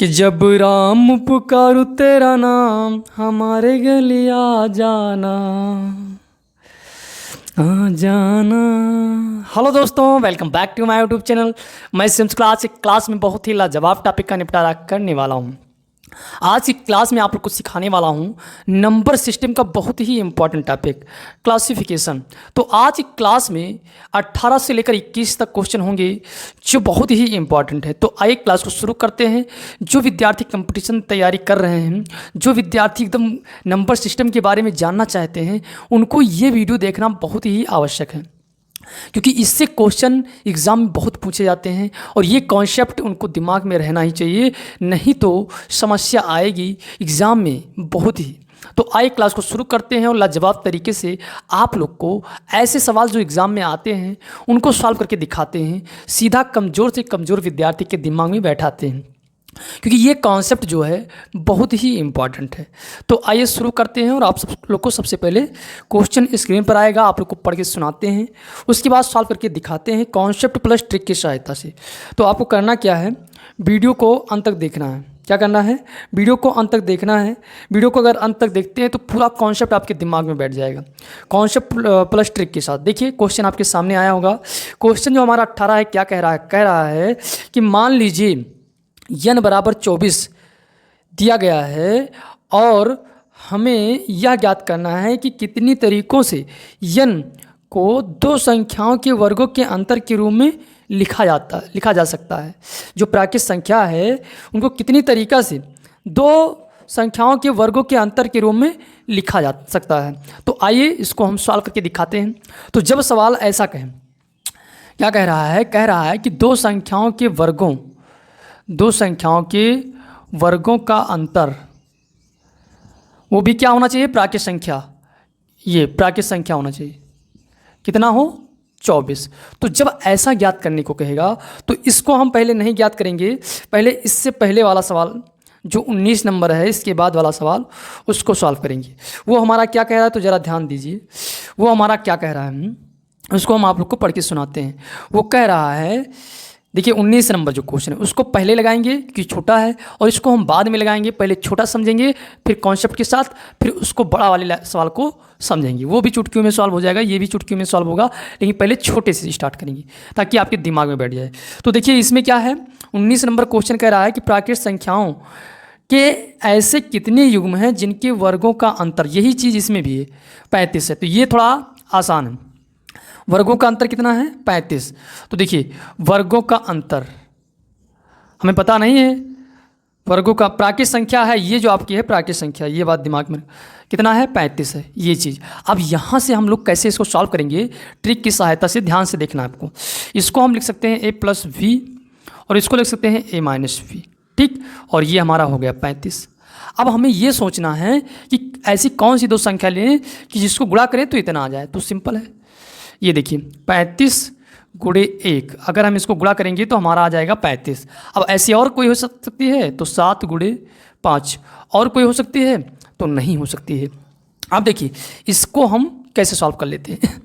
कि जब राम पुकारूं तेरा नाम, हमारे गली आ जाना, आ जाना। हेलो दोस्तों, welcome back to my YouTube channel. मैं सिम्स क्लास में बहुत ही लाजवाब टॉपिक का निपटारा करने वाला हूँ। आज की क्लास में आप लोग को सिखाने वाला हूँ नंबर सिस्टम का बहुत ही इंपॉर्टेंट टॉपिक, क्लासिफिकेशन। तो आज की क्लास में 18 से लेकर 21 तक क्वेश्चन होंगे जो बहुत ही इंपॉर्टेंट है। तो आइए क्लास को शुरू करते हैं। जो विद्यार्थी कंपटीशन तैयारी कर रहे हैं, जो विद्यार्थी एकदम नंबर सिस्टम के बारे में जानना चाहते हैं, उनको ये वीडियो देखना बहुत ही आवश्यक है, क्योंकि इससे क्वेश्चन एग्ज़ाम में बहुत पूछे जाते हैं और ये कॉन्सेप्ट उनको दिमाग में रहना ही चाहिए, नहीं तो समस्या आएगी एग्ज़ाम में बहुत ही। तो आइए क्लास को शुरू करते हैं और लाजवाब तरीके से आप लोग को ऐसे सवाल जो एग्ज़ाम में आते हैं उनको सॉल्व करके दिखाते हैं, सीधा कमज़ोर से कमज़ोर विद्यार्थी के दिमाग में बैठाते हैं, क्योंकि ये कॉन्सेप्ट जो है बहुत ही इम्पॉर्टेंट है। तो आइए शुरू करते हैं और आप सब लोग को सबसे पहले क्वेश्चन स्क्रीन पर आएगा, आप लोग को पढ़ के सुनाते हैं, उसके बाद सॉल्व करके दिखाते हैं कॉन्सेप्ट प्लस ट्रिक की सहायता से। तो आपको करना क्या है, वीडियो को अंत तक देखना है। क्या करना है, वीडियो को अंत तक देखना है। वीडियो को अगर अंत तक देखते हैं तो पूरा कॉन्सेप्ट आपके दिमाग में बैठ जाएगा, कॉन्सेप्ट प्लस ट्रिक के साथ। देखिए क्वेश्चन आपके सामने आया होगा। क्वेश्चन जो हमारा 18 है, क्या कह रहा है कि मान लीजिए n बराबर 24 दिया गया है और हमें यह ज्ञात करना है कि कितनी तरीकों से n को दो संख्याओं के वर्गों के अंतर के रूप में लिखा जा सकता है। जो प्राकृत संख्या है उनको कितनी तरीक़ा से दो संख्याओं के वर्गों के अंतर के रूप में लिखा जा सकता है। तो आइए इसको हम सॉल्व करके दिखाते हैं। तो जब सवाल ऐसा कहें, क्या कह रहा है कि दो संख्याओं के वर्गों का अंतर, वो भी क्या होना चाहिए, प्राकृत संख्या। ये प्राकृत संख्या होना चाहिए, कितना हो, 24। तो जब ऐसा ज्ञात करने को कहेगा तो इसको हम पहले नहीं ज्ञात करेंगे, पहले इससे पहले वाला सवाल जो 19 नंबर है, इसके बाद वाला सवाल उसको सॉल्व करेंगे। वो हमारा क्या कह रहा है, तो ज़रा ध्यान दीजिए। वो हमारा क्या कह रहा है उसको हम आप लोग को पढ़ के सुनाते हैं। वो कह रहा है, देखिए 19 नंबर जो क्वेश्चन है उसको पहले लगाएंगे क्योंकि छोटा है, और इसको हम बाद में लगाएंगे। पहले छोटा समझेंगे, फिर कॉन्सेप्ट के साथ, फिर उसको बड़ा वाले सवाल को समझेंगे। वो भी चुटकियों में सॉल्व हो जाएगा, ये भी चुटकियों में सॉल्व होगा, लेकिन पहले छोटे से स्टार्ट करेंगे ताकि आपके दिमाग में बैठ जाए। तो देखिए इसमें क्या है, 19 नंबर क्वेश्चन कह रहा है कि प्राकृत संख्याओं के ऐसे कितने युग्म हैं जिनके वर्गों का अंतर, यही चीज़ इसमें भी है, 35 है। तो ये थोड़ा आसान है। वर्गों का अंतर कितना है, 35। तो देखिए वर्गों का अंतर हमें पता नहीं है, वर्गों का प्राकृत संख्या है, ये जो आपकी है प्राकृत संख्या, ये बात दिमाग में कितना है, 35 है ये चीज़। अब यहाँ से हम लोग कैसे इसको सॉल्व करेंगे, ट्रिक की सहायता से, ध्यान से देखना है आपको। इसको हम लिख सकते हैं a + v और इसको लिख सकते हैं a - v, ठीक। और ये हमारा हो गया 35। अब हमें ये सोचना है कि ऐसी कौन सी दो संख्या लें कि जिसको गुणा करें तो इतना आ जाए। तो सिंपल है, ये देखिए 35 × 1, अगर हम इसको गुणा करेंगे तो हमारा आ जाएगा 35। अब ऐसी और कोई हो सकती है तो 7 × 5, और कोई हो सकती है तो नहीं हो सकती है। अब देखिए इसको हम कैसे सॉल्व कर लेते हैं।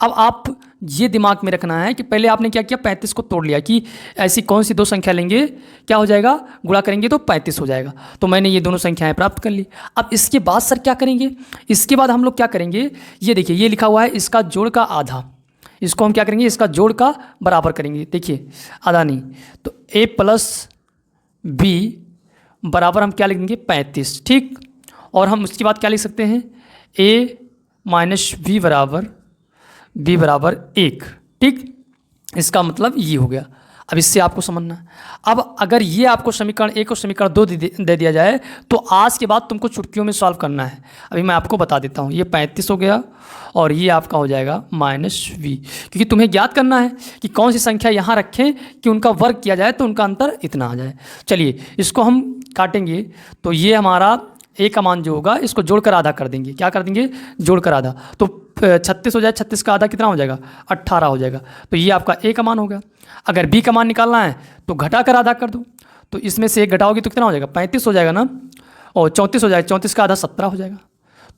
अब आप ये दिमाग में रखना है कि पहले आपने क्या किया, 35 को तोड़ लिया कि ऐसी कौन सी दो संख्या लेंगे, क्या हो जाएगा, गुणा करेंगे तो 35 हो जाएगा। तो मैंने ये दोनों संख्याएं प्राप्त कर ली। अब इसके बाद सर क्या करेंगे, इसके बाद हम लोग क्या करेंगे, ये देखिए ये लिखा हुआ है इसका जोड़ का आधा, इसको हम क्या करेंगे, इसका जोड़ का बराबर करेंगे। देखिए आधा नहीं तो a + b बराबर हम क्या लिखेंगे, 35, ठीक। और हम उसके बाद क्या लिख सकते हैं, a - v बराबर 1, ठीक। इसका मतलब ये हो गया। अब इससे आपको समझना है। अब अगर ये आपको समीकरण 1 और समीकरण 2 दे दिया जाए तो आज के बाद तुमको चुटकियों में सॉल्व करना है। अभी मैं आपको बता देता हूँ, ये 35 हो गया और ये आपका हो जाएगा -v, क्योंकि तुम्हें ज्ञात करना है कि कौन सी संख्या यहाँ रखें कि उनका वर्ग किया जाए तो उनका अंतर इतना आ जाए। चलिए इसको हम काटेंगे तो ये हमारा a का मान जो होगा इसको जोड़कर आधा कर देंगे। क्या कर देंगे, जोड़कर आधा, तो 36 हो जाए, 36 का आधा कितना हो जाएगा, 18 हो जाएगा। तो ये आपका a का मान हो गया। अगर b का मान निकालना है तो घटा कर आधा कर दो, तो इसमें से 1 घटाओगे तो कितना हो जाएगा, 35 हो जाएगा ना, और 34 हो जाएगा, 34 का आधा 17 हो जाएगा।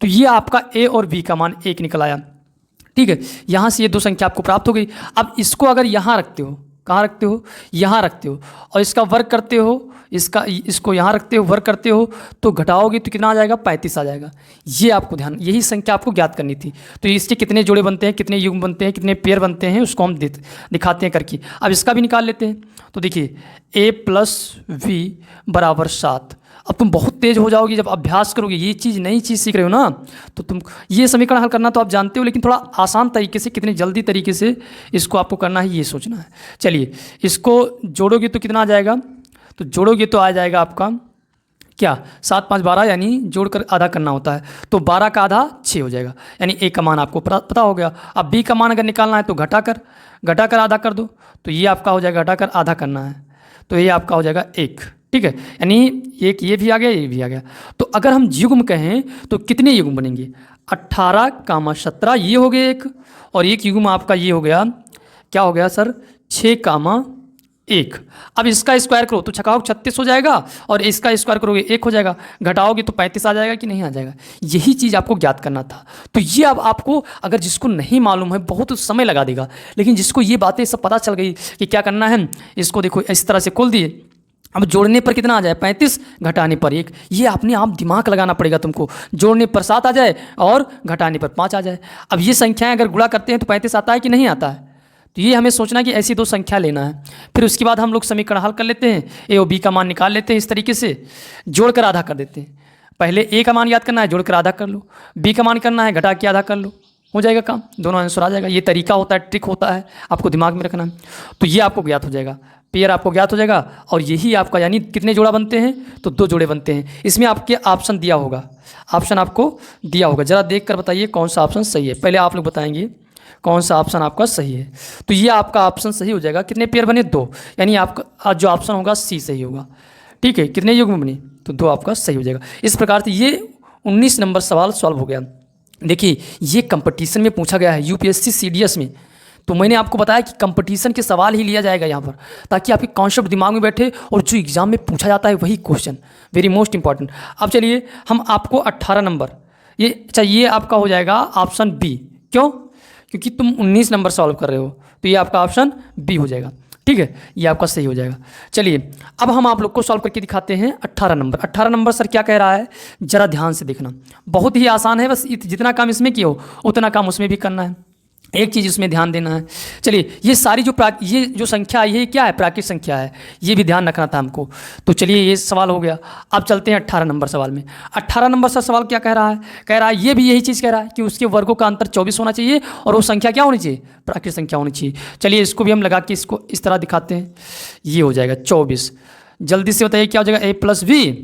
तो ये आपका a और b का मान 1 निकल आया, ठीक है। यहाँ से ये दो संख्या आपको प्राप्त हो गई। अब इसको अगर यहाँ रखते हो, कहाँ रखते हो, यहाँ रखते हो, और इसका वर्ग करते हो इसको यहाँ रखते हो, वर्ग करते हो तो घटाओगे तो कितना आ जाएगा, 35 आ जाएगा। ये आपको ध्यान, यही संख्या आपको ज्ञात करनी थी। तो इसके कितने जोड़े बनते हैं, कितने युग्म बनते हैं, कितने पेयर बनते हैं, उसको हम दिखाते हैं करके। अब इसका भी निकाल लेते हैं। तो देखिए a + v = 7। अब तुम बहुत तेज हो जाओगे जब अभ्यास करोगे, ये चीज़ नई चीज़ सीख रहे हो ना, तो तुम ये समीकरण हल करना तो आप जानते हो, लेकिन थोड़ा आसान तरीके से, कितने जल्दी तरीके से इसको आपको करना है ये सोचना है। चलिए इसको जोड़ोगे तो कितना आ जाएगा, तो जोड़ोगे तो आ जाएगा आपका क्या, 7 5 12, यानी जोड़कर आधा करना होता है, तो 12 का आधा 6 हो जाएगा, यानी a का मान आपको पता हो गया। अब b का मान अगर निकालना है तो घटाकर आधा कर दो, तो ये आपका हो जाएगा, घटाकर आधा करना है तो ये आपका हो जाएगा 1। ठीक है, यानी एक ये भी आ गया, ये भी आ गया। तो अगर हम युग्म कहें तो कितने युग्म बनेंगे, 18, 17 ये हो गए एक, और एक युग्म आपका ये हो गया, क्या हो गया सर, 6, 1। अब इसका स्क्वायर करो तो छकाओ 36 हो जाएगा, और इसका स्क्वायर करोगे 1 हो जाएगा, घटाओगे तो 35 आ जाएगा कि नहीं आ जाएगा। यही चीज़ आपको ज्ञात करना था। तो ये अब आपको, अगर जिसको नहीं मालूम है बहुत समय लगा देगा, लेकिन जिसको ये बातें सब पता चल गई कि क्या करना है, इसको देखो इस तरह से खोल दिए। अब जोड़ने पर कितना आ जाए, 35, घटाने पर 1। ये अपने आप दिमाग लगाना पड़ेगा तुमको। जोड़ने पर 7 आ जाए और घटाने पर 5 आ जाए। अब ये संख्याएं अगर गुणा करते हैं तो 35 आता है कि नहीं आता है, तो ये हमें सोचना कि ऐसी 2 संख्या लेना है। फिर उसके बाद हम लोग समीकरण हल कर लेते हैं, a और b का मान निकाल लेते हैं। इस तरीके से जोड़कर आधा कर देते हैं। पहले a का मान याद करना है, जोड़कर आधा कर लो, b का मान करना है, घटा के आधा कर लो, हो जाएगा काम, दोनों आंसर आ जाएगा। ये तरीका होता है, ट्रिक होता है, आपको दिमाग में रखना है। तो ये आपको ज्ञात हो जाएगा, पेयर आपको ज्ञात हो जाएगा, और यही आपका, यानी कितने जोड़ा बनते हैं, तो 2 जोड़े बनते हैं। इसमें आपके ऑप्शन दिया होगा, ऑप्शन आपको दिया होगा, ज़रा देख कर बताइए कौन सा ऑप्शन सही है। पहले आप लोग बताएंगे कौन सा ऑप्शन आपका सही है। तो ये आपका ऑप्शन सही हो जाएगा। कितने पेयर बने, 2, यानी आपका जो ऑप्शन होगा सी सही होगा। ठीक है, कितने युग्म बने, तो 2 आपका सही हो जाएगा। इस प्रकार से ये 19 नंबर सवाल सॉल्व हो गया। देखिए ये कंपटीशन में पूछा गया है, यूपीएससी सीडीएस में। तो मैंने आपको बताया कि कंपटीशन के सवाल ही लिया जाएगा यहाँ पर, ताकि आपके कॉन्सेप्ट दिमाग में बैठे और जो एग्जाम में पूछा जाता है वही क्वेश्चन, वेरी मोस्ट इंपॉर्टेंट। अब चलिए हम आपको 18 नंबर, ये अच्छा ये आपका हो जाएगा ऑप्शन बी। क्यों, क्योंकि तुम 19 नंबर सॉल्व कर रहे हो, तो ये आपका ऑप्शन बी हो जाएगा। ठीक है, ये आपका सही हो जाएगा। चलिए अब हम आप लोग को सॉल्व करके दिखाते हैं 18 नंबर। 18 नंबर सर क्या कह रहा है, ज़रा ध्यान से देखना। बहुत ही आसान है, बस जितना काम इसमें किया हो उतना काम उसमें भी करना है। एक चीज़ इसमें ध्यान देना है। चलिए ये सारी ये जो संख्या है ये क्या है, प्राकृत संख्या है, ये भी ध्यान रखना था हमको। तो चलिए ये सवाल हो गया। अब चलते हैं 18 नंबर सवाल में। 18 नंबर सा सवाल क्या कह रहा है, कह रहा है ये भी यही चीज़ कह रहा है कि उसके वर्गों का अंतर 24 होना चाहिए, और वो संख्या क्या होनी चाहिए, प्राकृत संख्या होनी चाहिए। चलिए इसको भी हम लगा के इसको इस तरह दिखाते हैं। ये हो जाएगा 24, जल्दी से बताइए क्या हो जाएगा, a + v,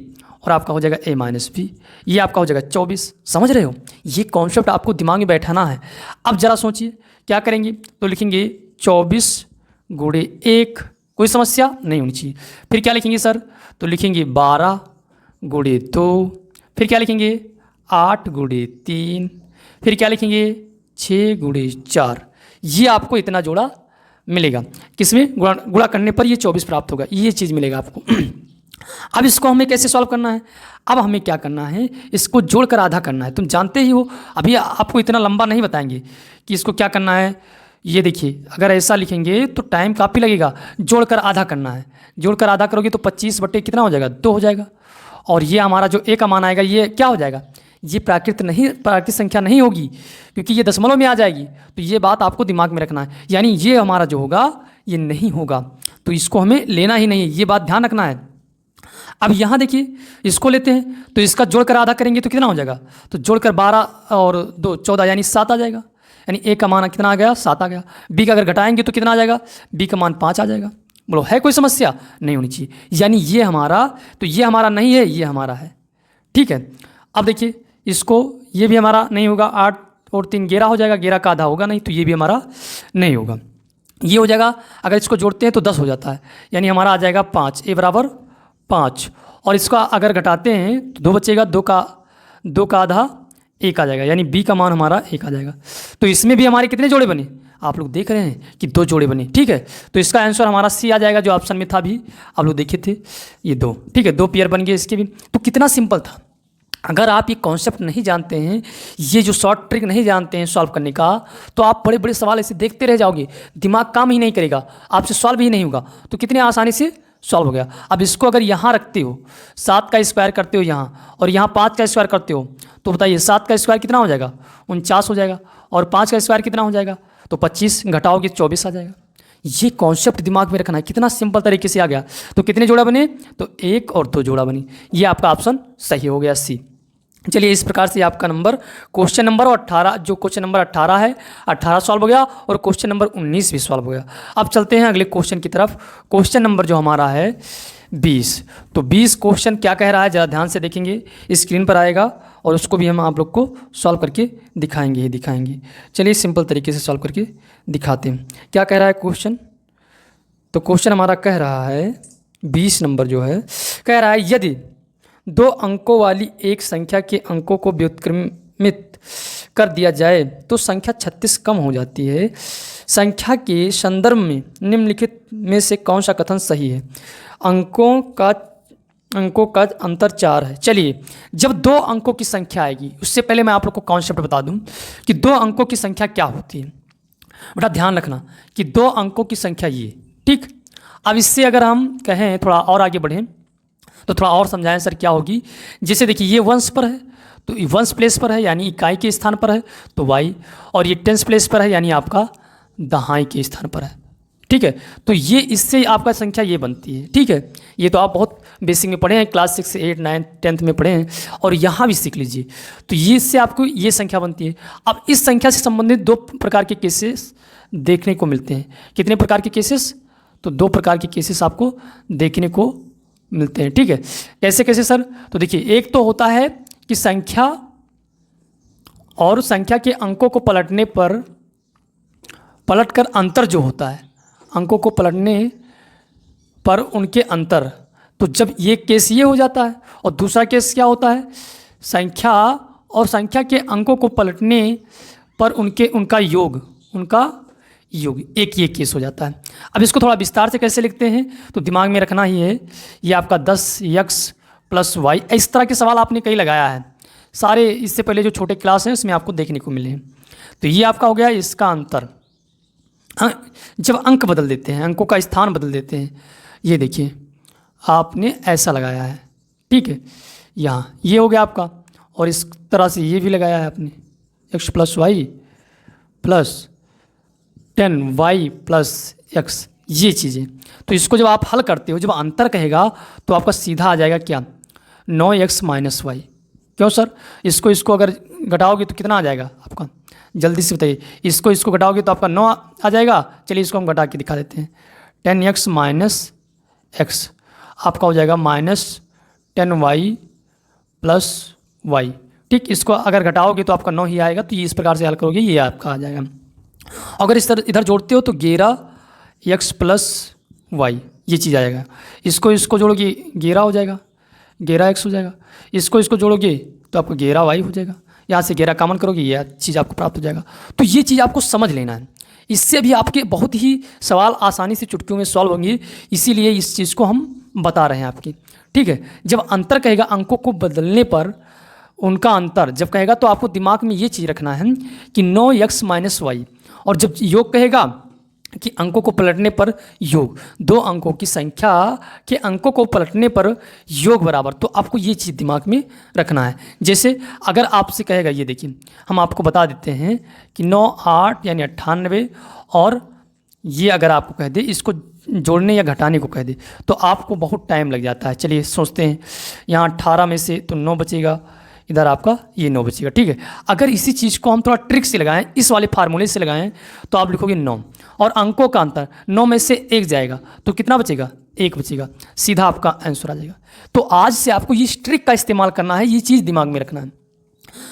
और आपका हो जाएगा a - v, ये आपका हो जाएगा 24। समझ रहे हो, ये कॉन्सेप्ट आपको दिमाग में बैठाना है। अब ज़रा सोचिए क्या करेंगे, तो लिखेंगे 24 × 1, कोई समस्या नहीं होनी चाहिए। फिर क्या लिखेंगे सर, तो लिखेंगे 12 × 2, फिर क्या लिखेंगे 8 × 3, फिर क्या लिखेंगे 6 × 4। ये आपको इतना जोड़ा मिलेगा, किसमें, गुणा करने पर ये 24 प्राप्त होगा, ये चीज़ मिलेगा आपको। अब इसको हमें कैसे सॉल्व करना है, अब हमें क्या करना है, इसको जोड़कर आधा करना है। तुम जानते ही हो, अभी आपको इतना लंबा नहीं बताएंगे कि इसको क्या करना है। ये देखिए अगर ऐसा लिखेंगे तो टाइम काफ़ी लगेगा। जोड़कर आधा करना है, जोड़कर आधा करोगे तो 25 बटे कितना हो जाएगा, 2 हो जाएगा। और ये हमारा जो a का मान आएगा ये क्या हो जाएगा, ये प्राकृत संख्या नहीं होगी, क्योंकि ये दशमलव में आ जाएगी। तो ये बात आपको दिमाग में रखना है, यानी ये हमारा जो होगा ये नहीं होगा, तो इसको हमें लेना ही नहीं है, ये बात ध्यान रखना है। अब यहाँ देखिए इसको लेते हैं, तो इसका जोड़कर आधा करेंगे तो कितना हो जाएगा, तो जोड़कर 12 और 2 14, यानी 7 आ जाएगा। यानी a का मान कितना आ गया, 7 आ गया। b का अगर घटाएंगे तो कितना आ जाएगा, b का मान 5 आ जाएगा। बोलो है कोई समस्या, नहीं होनी चाहिए। यानी ये हमारा, तो ये हमारा नहीं है, ये हमारा है। ठीक है, अब देखिए इसको, ये भी हमारा नहीं होगा, 8 और 3 11 हो जाएगा, 11 का आधा होगा नहीं, तो ये भी हमारा नहीं होगा। ये हो जाएगा, अगर इसको जोड़ते हैं तो 10 हो जाता है, यानी हमारा आ जाएगा 5, a = 5। और इसका अगर घटाते हैं तो 2 बचेगा, 2 का आधा 1 आ जाएगा, यानी b का मान हमारा 1 आ जाएगा। तो इसमें भी हमारे कितने जोड़े बने, आप लोग देख रहे हैं कि 2 जोड़े बने। ठीक है, तो इसका आंसर हमारा सी आ जाएगा, जो ऑप्शन में था अभी आप लोग देखे थे, ये 2। ठीक है, 2 पेयर बन गए इसके भी। तो कितना सिंपल था। अगर आप ये कॉन्सेप्ट नहीं जानते हैं, ये जो शॉर्ट ट्रिक नहीं जानते हैं सॉल्व करने का, तो आप बड़े बड़े सवाल ऐसे देखते रह जाओगे, दिमाग काम ही नहीं करेगा, आपसे सॉल्व ही नहीं होगा। तो कितने आसानी से सॉल्व हो गया। अब इसको अगर यहाँ रखते हो, 7 का स्क्वायर करते हो यहाँ, और यहाँ 5 का स्क्वायर करते हो, तो बताइए 7 का स्क्वायर कितना हो जाएगा, 49 हो जाएगा, और 5 का स्क्वायर कितना हो जाएगा, तो 25 घटाओगे 24 आ जाएगा। ये कॉन्सेप्ट दिमाग में रखना है, कितना सिंपल तरीके से आ गया। तो कितने जोड़ा बने, तो 1 और 2 जोड़ा बनी। ये आपका ऑप्शन सही हो गया, सी। चलिए, इस प्रकार से आपका नंबर क्वेश्चन नंबर 18, जो क्वेश्चन नंबर 18 है, 18 सॉल्व हो गया, और क्वेश्चन नंबर 19 भी सॉल्व हो गया। अब चलते हैं अगले क्वेश्चन की तरफ। क्वेश्चन नंबर जो हमारा है 20, तो 20 क्वेश्चन क्या कह रहा है, ज़रा ध्यान से देखेंगे, स्क्रीन पर आएगा, और उसको भी हम आप लोग को सॉल्व करके दिखाएंगे ही दिखाएंगे। चलिए, सिंपल तरीके से सॉल्व करके दिखाते हैं। क्या कह रहा है क्वेश्चन, तो क्वेश्चन हमारा कह रहा है 20 नंबर जो है, कह रहा है यदि 2 अंकों वाली एक संख्या के अंकों को व्युत्क्रमित कर दिया जाए तो संख्या 36 कम हो जाती है। संख्या के संदर्भ में निम्नलिखित में से कौन सा कथन सही है। अंकों का अंतर 4 है। चलिए, जब 2 अंकों की संख्या आएगी, उससे पहले मैं आप लोग को कॉन्सेप्ट बता दूं कि 2 अंकों की संख्या क्या होती है। बेटा ध्यान रखना कि 2 अंकों की संख्या ये, ठीक। अब इससे अगर हम कहें, थोड़ा और आगे बढ़ें तो थोड़ा और समझाएं सर क्या होगी। जैसे देखिए, ये वंश पर है तो वंश प्लेस पर है, यानी इकाई के स्थान पर है तो y, और ये टेंस प्लेस पर है, यानी आपका दहाई के स्थान पर है, ठीक है। तो ये इससे आपका संख्या ये बनती है, ठीक है। ये तो आप बहुत बेसिक में पढ़े हैं, क्लास 6, 8, 9, 10th में पढ़े हैं, और यहाँ भी सीख लीजिए। तो ये इससे आपको ये संख्या बनती है। अब इस संख्या से संबंधित 2 प्रकार के केसेस देखने को मिलते हैं। कितने प्रकार के केसेस, तो 2 प्रकार के केसेस आपको देखने को मिलते हैं, ठीक है। कैसे कैसे सर, तो देखिए, एक तो होता है कि संख्या और संख्या के अंकों को पलटकर अंतर जो होता है, अंकों को पलटने पर उनके अंतर, तो जब ये केस ये हो जाता है, और दूसरा केस क्या होता है, संख्या और संख्या के अंकों को पलटने पर उनका योग, एक ये केस हो जाता है। अब इसको थोड़ा विस्तार से कैसे लिखते हैं, तो दिमाग में रखना ही है। ये आपका 10x + y, इस तरह के सवाल आपने कई लगाया है, सारे इससे पहले जो छोटे क्लास हैं उसमें आपको देखने को मिले हैं। तो ये आपका हो गया इसका अंतर। जब अंक बदल देते हैं, अंकों का स्थान बदल देते हैं, ये देखिए आपने ऐसा लगाया है, ठीक है। यहाँ ये हो गया आपका, और इस तरह से ये भी लगाया है आपने, x + y + 10y + x, ये चीज़ें। तो इसको जब आप हल करते हो, जब अंतर कहेगा तो आपका सीधा आ जाएगा क्या, 9x - y। क्यों सर, इसको अगर घटाओगे तो कितना आ जाएगा आपका, जल्दी से बताइए। इसको घटाओगे तो आपका 9 आ जाएगा। चलिए, इसको हम घटा के दिखा देते हैं। 10x - x आपका हो जाएगा -10y + y, ठीक। इसको अगर घटाओगे तो आपका 9 ही आएगा। तो ये इस प्रकार से हल करोगे, ये आपका आ जाएगा। अगर इधर जोड़ते हो तो 11x + y, ये चीज़ आएगा। इसको जोड़ोगे 11 हो जाएगा, 11x हो जाएगा। इसको जोड़ोगे तो आपको 11y हो जाएगा। यहाँ से 11 कॉमन करोगे, ये चीज़ आपको प्राप्त हो जाएगा। तो ये चीज़ आपको समझ लेना है। इससे भी आपके बहुत ही सवाल आसानी से चुटकियों में सॉल्व होंगे, इसीलिए इस चीज़ को हम बता रहे हैं आपकी, ठीक है। जब अंतर कहेगा, अंकों को बदलने पर उनका अंतर जब कहेगा, तो आपको दिमाग में ये चीज़ रखना है कि 9x - y, और जब योग कहेगा कि अंकों को पलटने पर योग, 2 अंकों की संख्या के अंकों को पलटने पर योग बराबर, तो आपको ये चीज़ दिमाग में रखना है। जैसे अगर आपसे कहेगा, ये देखिए हम आपको बता देते हैं कि 9 8 यानी 98, और ये अगर आपको कह दे, इसको जोड़ने या घटाने को कह दे, तो आपको बहुत टाइम लग जाता है। चलिए सोचते हैं, यहाँ 18 में से तो 9 बचेगा, इधर आपका ये 9 बचेगा, ठीक है। अगर इसी चीज़ को हम थोड़ा ट्रिक से लगाएं, इस वाले फार्मूले से लगाएं, तो आप लिखोगे 9, और अंकों का अंतर 9 में से 1 जाएगा तो कितना बचेगा, 1 बचेगा, सीधा आपका आंसर आ जाएगा। तो आज से आपको ये ट्रिक का इस्तेमाल करना है, ये चीज़ दिमाग में रखना है,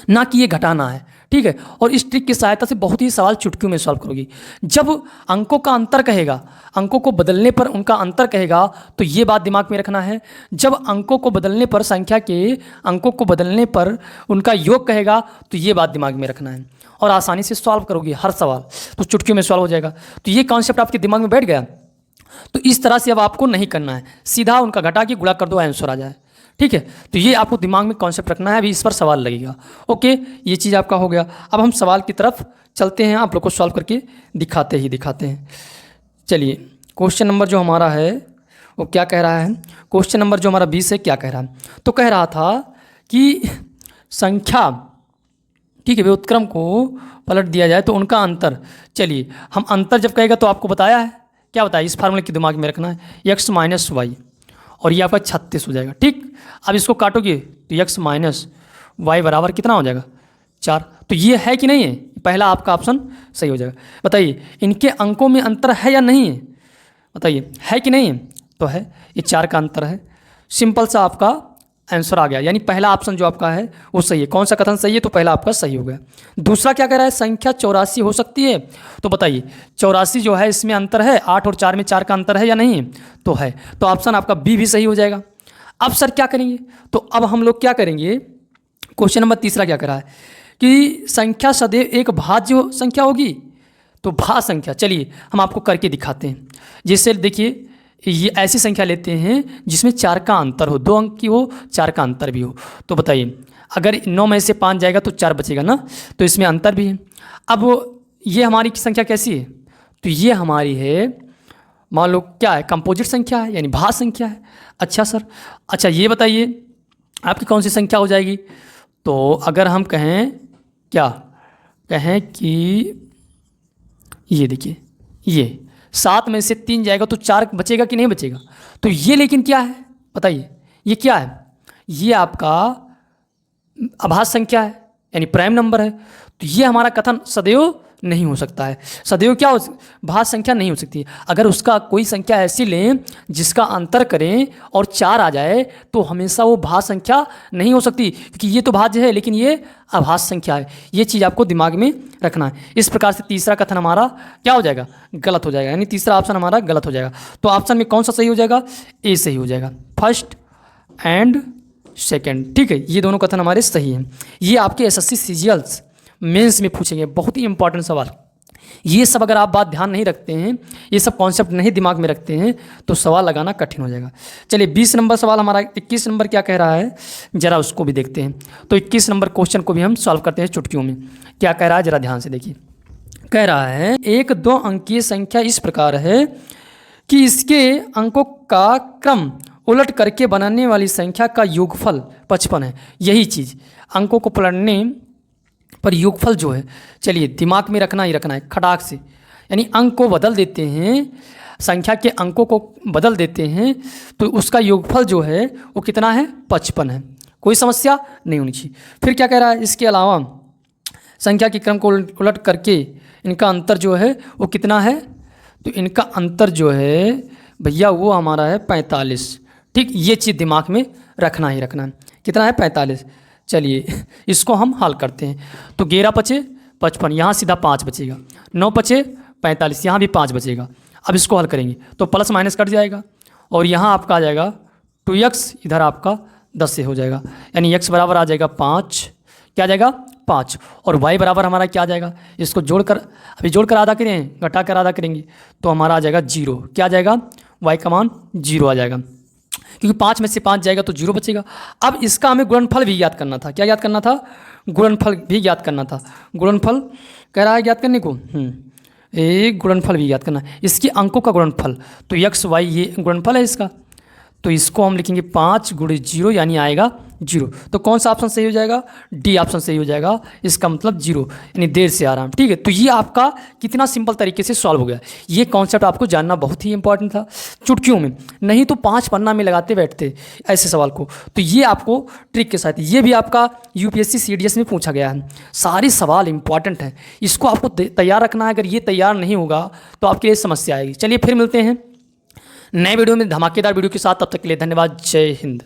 ना कि ये घटाना है, ठीक है। और इस ट्रिक की सहायता से बहुत ही सवाल चुटकियों में सॉल्व करोगी। जब अंकों का अंतर कहेगा, अंकों को बदलने पर उनका अंतर कहेगा, तो ये बात दिमाग में रखना है। जब अंकों को बदलने पर, संख्या के अंकों को बदलने पर उनका योग कहेगा, तो ये बात दिमाग में रखना है, और आसानी से सॉल्व करोगी हर सवाल, तो चुटकियों में सॉल्व हो जाएगा। तो ये कॉन्सेप्ट आपके दिमाग में बैठ गया। तो इस तरह से अब आपको नहीं करना है, सीधा उनका घटा के गुणा कर दो, आंसर आ जाए, ठीक है। तो ये आपको दिमाग में कॉन्सेप्ट रखना है, अभी इस पर सवाल लगेगा। ओके, ये चीज़ आपका हो गया। अब हम सवाल की तरफ चलते हैं, आप लोग को सॉल्व करके दिखाते हैं। चलिए, क्वेश्चन नंबर जो हमारा है वो क्या कह रहा है, क्वेश्चन नंबर जो हमारा 20 है क्या कह रहा है। तो कह रहा था कि संख्या, ठीक है, व्युत्क्रम को पलट दिया जाए तो उनका अंतर, चलिए हम अंतर जब कहेगा तो आपको बताया है, क्या बताया, इस फार्मूले के दिमाग में रखना है, x माइनस वाई, और ये आपका 36 हो जाएगा। ठीक, अब इसको काटोगे तो x माइनस वाई बराबर कितना हो जाएगा, 4। तो ये है कि नहीं है, पहला आपका ऑप्शन सही हो जाएगा। बताइए इनके अंकों में अंतर है या नहीं है, बताइए है कि नहीं है, तो है, ये 4 का अंतर है। सिंपल सा आपका आंसर आ गया, यानी पहला ऑप्शन जो आपका है वो सही है। कौन सा कथन सही है, तो पहला आपका सही हो गया। दूसरा क्या कह रहा है, संख्या 84 हो सकती है, तो बताइए 84 जो है इसमें अंतर है, 8 और 4 में 4 का अंतर है या नहीं, तो है, तो ऑप्शन आपका बी भी सही हो जाएगा। अब सर क्या करेंगे, तो अब हम लोग क्या करेंगे, क्वेश्चन नंबर तीसरा क्या करा है कि संख्या सदैव एक भाज्य संख्या होगी, तो भाज्य संख्या, चलिए हम आपको करके दिखाते हैं। जैसे देखिए ये ऐसी संख्या लेते हैं जिसमें 4 का अंतर हो, 2 अंक की हो, 4 का अंतर भी हो। तो बताइए अगर 9 में से 5 जाएगा तो 4 बचेगा ना, तो इसमें अंतर भी है। अब ये हमारी संख्या कैसी है, तो ये हमारी है, मान लो क्या है, कंपोजिट संख्या है, यानी भाज्य संख्या है। अच्छा सर, अच्छा ये बताइए आपकी कौन सी संख्या हो जाएगी, तो अगर हम कहें, क्या कहें कि ये देखिए, ये 7 में से 3 जाएगा तो 4 बचेगा कि नहीं बचेगा, तो ये लेकिन क्या है, बताइए ये क्या है, ये आपका अभाज्य संख्या है, यानी प्राइम नंबर है। तो ये हमारा कथन सदैव नहीं हो सकता है, सदैव क्या हो, भाज्य संख्या नहीं हो सकती। अगर उसका कोई संख्या ऐसी लें जिसका अंतर करें और 4 आ जाए तो हमेशा वो भाज्य संख्या नहीं हो सकती, क्योंकि ये तो भाज्य है लेकिन ये अभाज्य संख्या है। ये चीज़ आपको दिमाग में रखना है। इस प्रकार से तीसरा कथन हमारा क्या हो जाएगा, गलत हो जाएगा, यानी तीसरा ऑप्शन हमारा गलत हो जाएगा। तो ऑप्शन में कौन सा सही हो जाएगा, ए सही हो जाएगा, फर्स्ट एंड सेकेंड। ठीक है, ये दोनों कथन हमारे सही हैं। ये आपके एसएससी सीजीएल्स मेंस में पूछेंगे, बहुत ही इंपॉर्टेंट सवाल। ये सब अगर आप बात ध्यान नहीं रखते हैं, ये सब कॉन्सेप्ट नहीं दिमाग में रखते हैं, तो सवाल लगाना कठिन हो जाएगा। चलिए 20 नंबर सवाल हमारा, 21 नंबर क्या कह रहा है जरा उसको भी देखते हैं। तो 21 नंबर क्वेश्चन को भी हम सॉल्व करते हैं चुटकियों में। क्या कह रहा है जरा ध्यान से देखिए। कह रहा है एक 2 अंकीय संख्या इस प्रकार है कि इसके अंकों का क्रम उलट करके बनाने वाली संख्या का योगफल 55 है। यही चीज़ अंकों को पलटने पर योगफल जो है, चलिए दिमाग में रखना ही रखना है खटाक से, यानी अंक को बदल देते हैं, संख्या के अंकों को बदल देते हैं, तो उसका योगफल जो है वो कितना है, 55 है। कोई समस्या नहीं होनी चाहिए। फिर क्या कह रहा है, इसके अलावा संख्या के क्रम को उलट करके इनका अंतर जो है वो कितना है, तो इनका अंतर जो है भैया वो हमारा है 45। ठीक, ये चीज़ दिमाग में रखना ही रखना है। कितना है, 45। चलिए इसको हम हल करते हैं। तो 11 पचे 55, यहाँ सीधा 5 बचेगा, 9 पचे 45, यहाँ भी 5 बचेगा। अब इसको हल करेंगे तो प्लस माइनस कट जाएगा, और यहाँ आपका आ जाएगा 2x, इधर आपका 10 से हो जाएगा, यानी x बराबर आ जाएगा 5, क्या आ जाएगा 5, और y बराबर हमारा क्या आ जाएगा, इसको जोड़कर, अभी जोड़कर आधा करें, घटा कर आधा करेंगे तो हमारा आ जाएगा 0। क्या आ जाएगा, y का मान 0 आ जाएगा, क्योंकि 5 में से 5 जाएगा तो 0 बचेगा। अब इसका हमें गुणनफल भी याद करना था। क्या याद करना था, गुणनफल भी याद करना था। गुणनफल कह रहा है याद करने को, एक गुणनफल भी याद करना है, इसके अंकों का गुणनफल। तो x y ये गुणनफल है इसका, तो इसको हम लिखेंगे 5 गुणे 0, यानी आएगा 0। तो कौन सा ऑप्शन सही हो जाएगा, डी ऑप्शन सही हो जाएगा, इसका मतलब 0, यानी देर से आराम। ठीक है, तो ये आपका कितना सिंपल तरीके से सॉल्व हो गया। ये कॉन्सेप्ट आपको जानना बहुत ही इंपॉर्टेंट था चुटकियों में, नहीं तो 5 पन्ना में लगाते बैठते ऐसे सवाल को। तो ये आपको ट्रिक के साथ, ये भी आपका यूपीएससी सीडीएस में पूछा गया है। सारे सवाल इंपॉर्टेंट हैं, इसको आपको तैयार रखना है। अगर ये तैयार नहीं होगा तो आपके लिए समस्या आएगी। चलिए फिर मिलते हैं नए वीडियो में धमाकेदार वीडियो के साथ, तब तक के लिए धन्यवाद। जय हिंद।